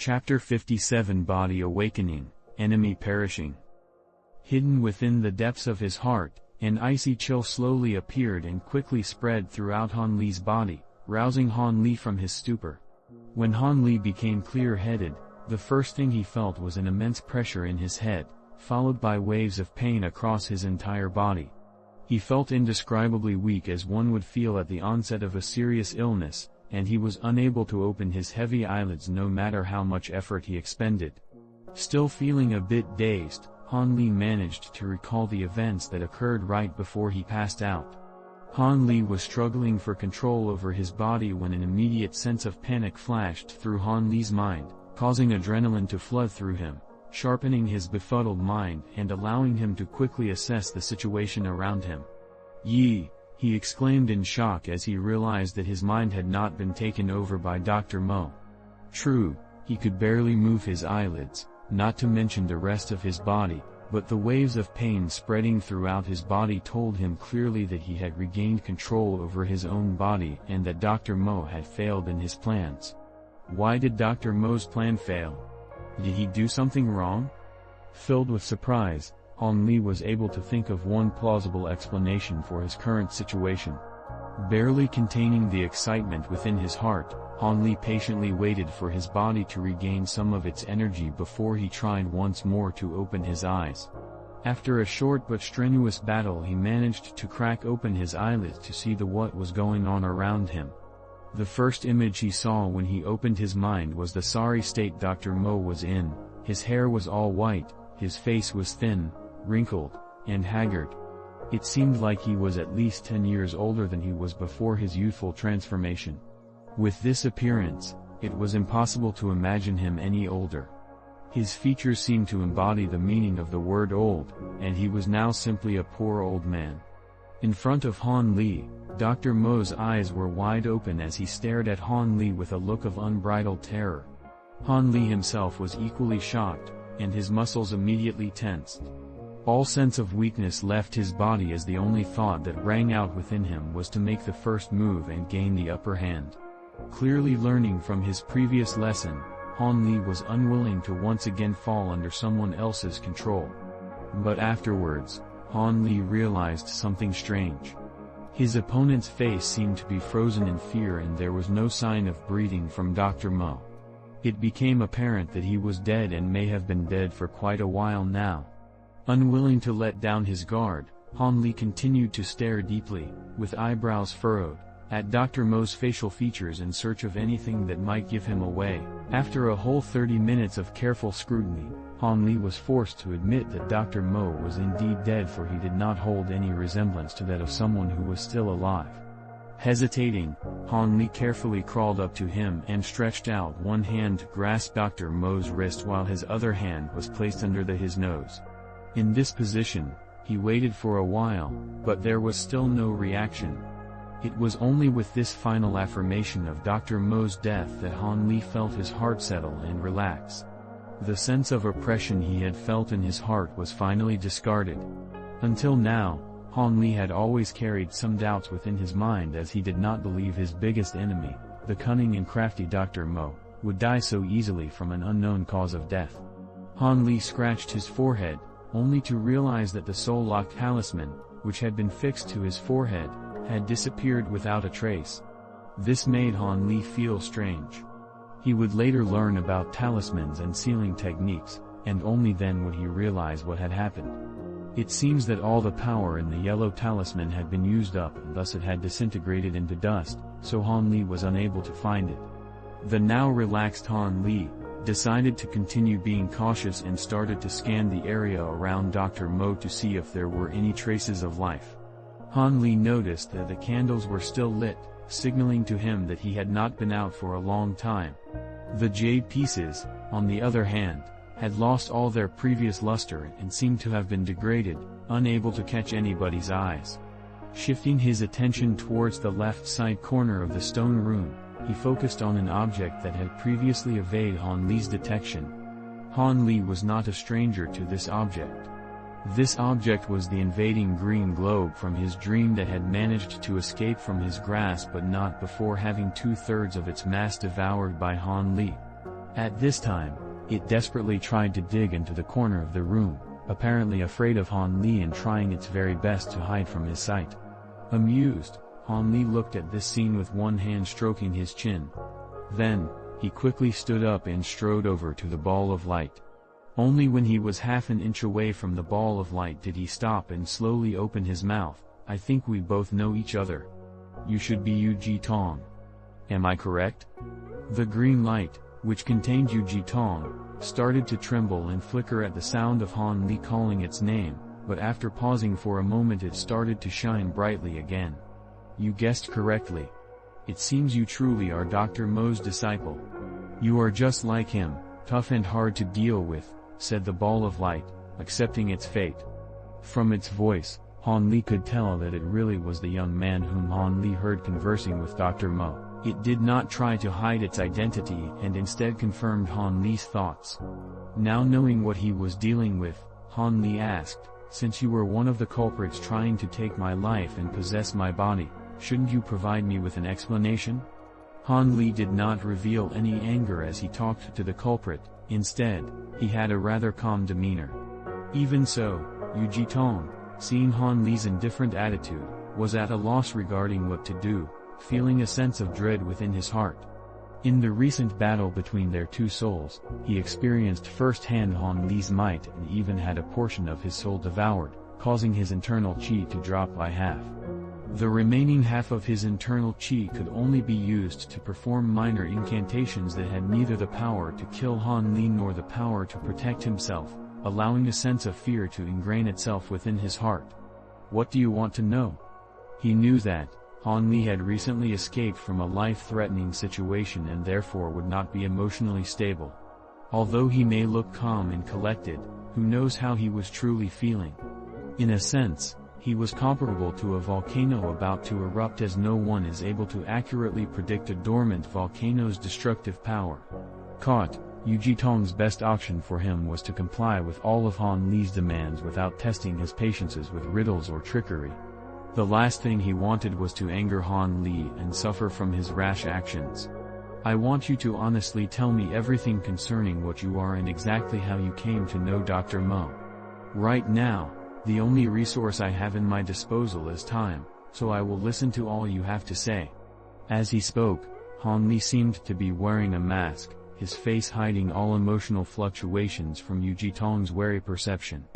Chapter 57 Body Awakening, Enemy Perishing. Hidden within the depths of his heart, an icy chill slowly appeared and quickly spread throughout Han Li's body, rousing Han Li from his stupor. When Han Li became clear-headed, the first thing he felt was an immense pressure in his head, followed by waves of pain across his entire body. He felt indescribably weak as one would feel at the onset of a serious illness, and he was unable to open his heavy eyelids no matter how much effort he expended. Still feeling a bit dazed, Han Li managed to recall the events that occurred right before he passed out. Han Li was struggling for control over his body when an immediate sense of panic flashed through Han Li's mind, causing adrenaline to flood through him, sharpening his befuddled mind and allowing him to quickly assess the situation around him. "Yi!" he exclaimed in shock as he realized that his mind had not been taken over by Dr. Mo. True, he could barely move his eyelids, not to mention the rest of his body, but the waves of pain spreading throughout his body told him clearly that he had regained control over his own body and that Dr. Mo had failed in his plans. Why did Dr. Mo's plan fail? Did he do something wrong? Filled with surprise, Han Li was able to think of one plausible explanation for his current situation. Barely containing the excitement within his heart, Han Li patiently waited for his body to regain some of its energy before he tried once more to open his eyes. After a short but strenuous battle, he managed to crack open his eyelids to see what was going on around him. The first image he saw when he opened his mind was the sorry state Dr. Mo was in. His hair was all white, his face was thin, wrinkled, and haggard. It seemed like he was at least 10 years older than he was before his youthful transformation. With this appearance, it was impossible to imagine him any older. His features seemed to embody the meaning of the word old, and he was now simply a poor old man. In front of Han Li, Dr. Mo's eyes were wide open as he stared at Han Li with a look of unbridled terror. Han Li himself was equally shocked, and his muscles immediately tensed. All sense of weakness left his body as the only thought that rang out within him was to make the first move and gain the upper hand. Clearly learning from his previous lesson, Han Li was unwilling to once again fall under someone else's control. But afterwards, Han Li realized something strange. His opponent's face seemed to be frozen in fear and there was no sign of breathing from Dr. Mo. It became apparent that he was dead and may have been dead for quite a while now. Unwilling to let down his guard, Han Li continued to stare deeply, with eyebrows furrowed, at Dr. Mo's facial features in search of anything that might give him away. After a whole 30 minutes of careful scrutiny, Han Li was forced to admit that Dr. Mo was indeed dead, for he did not hold any resemblance to that of someone who was still alive. Hesitating, Han Li carefully crawled up to him and stretched out one hand to grasp Dr. Mo's wrist while his other hand was placed under his nose. In this position, he waited for a while, but there was still no reaction. It was only with this final affirmation of Dr. Mo's death that Han Li felt his heart settle and relax. The sense of oppression he had felt in his heart was finally discarded. Until now, Han Li had always carried some doubts within his mind, as he did not believe his biggest enemy, the cunning and crafty Dr. Mo, would die so easily from an unknown cause of death. Han Li scratched his forehead, only to realize that the soul-locked talisman, which had been fixed to his forehead, had disappeared without a trace. This made Han Li feel strange. He would later learn about talismans and sealing techniques, and only then would he realize what had happened. It seems that all the power in the yellow talisman had been used up and thus it had disintegrated into dust, so Han Li was unable to find it. The now relaxed Han Li decided to continue being cautious and started to scan the area around Dr. Mo to see if there were any traces of life. Han Li noticed that the candles were still lit, signaling to him that he had not been out for a long time. The jade pieces, on the other hand, had lost all their previous luster and seemed to have been degraded, unable to catch anybody's eyes. Shifting his attention towards the left side corner of the stone room, he focused on an object that had previously evaded Han Li's detection. Han Li was not a stranger to this object. This object was the invading green globe from his dream that had managed to escape from his grasp, but not before having 2/3 of its mass devoured by Han Li. At this time, it desperately tried to dig into the corner of the room, apparently afraid of Han Li and trying its very best to hide from his sight. Amused, Han Li looked at this scene with one hand stroking his chin. Then, he quickly stood up and strode over to the ball of light. Only when he was half an inch away from the ball of light did he stop and slowly open his mouth. I think we both know each other. You should be Yu Jitong. Am I correct? The green light, which contained Yu Jitong, started to tremble and flicker at the sound of Han Li calling its name, but after pausing for a moment it started to shine brightly again. You guessed correctly. It seems you truly are Dr. Mo's disciple. You are just like him, tough and hard to deal with, said the ball of light, accepting its fate. From its voice, Han Li could tell that it really was the young man whom Han Li heard conversing with Dr. Mo. It did not try to hide its identity and instead confirmed Han Li's thoughts. Now knowing what he was dealing with, Han Li asked, since you were one of the culprits trying to take my life and possess my body, shouldn't you provide me with an explanation? Han Li did not reveal any anger as he talked to the culprit. Instead, he had a rather calm demeanor. Even so, Yu Jitong, seeing Han Li's indifferent attitude, was at a loss regarding what to do, feeling a sense of dread within his heart. In the recent battle between their two souls, he experienced firsthand Han Li's might and even had a portion of his soul devoured, causing his internal chi to drop by half. The remaining half of his internal chi could only be used to perform minor incantations that had neither the power to kill Han Li nor the power to protect himself, allowing a sense of fear to ingrain itself within his heart. What do you want to know? He knew that Han Li had recently escaped from a life-threatening situation and therefore would not be emotionally stable. Although he may look calm and collected, who knows how he was truly feeling? In a sense, he was comparable to a volcano about to erupt, as no one is able to accurately predict a dormant volcano's destructive power. Caught, Yu Jitong's best option for him was to comply with all of Han Li's demands without testing his patiences with riddles or trickery. The last thing he wanted was to anger Han Li and suffer from his rash actions. I want you to honestly tell me everything concerning what you are and exactly how you came to know Dr. Mo. Right now, the only resource I have in my disposal is time, so I will listen to all you have to say. As he spoke, Han Li seemed to be wearing a mask, his face hiding all emotional fluctuations from Yu Jitong's wary perception.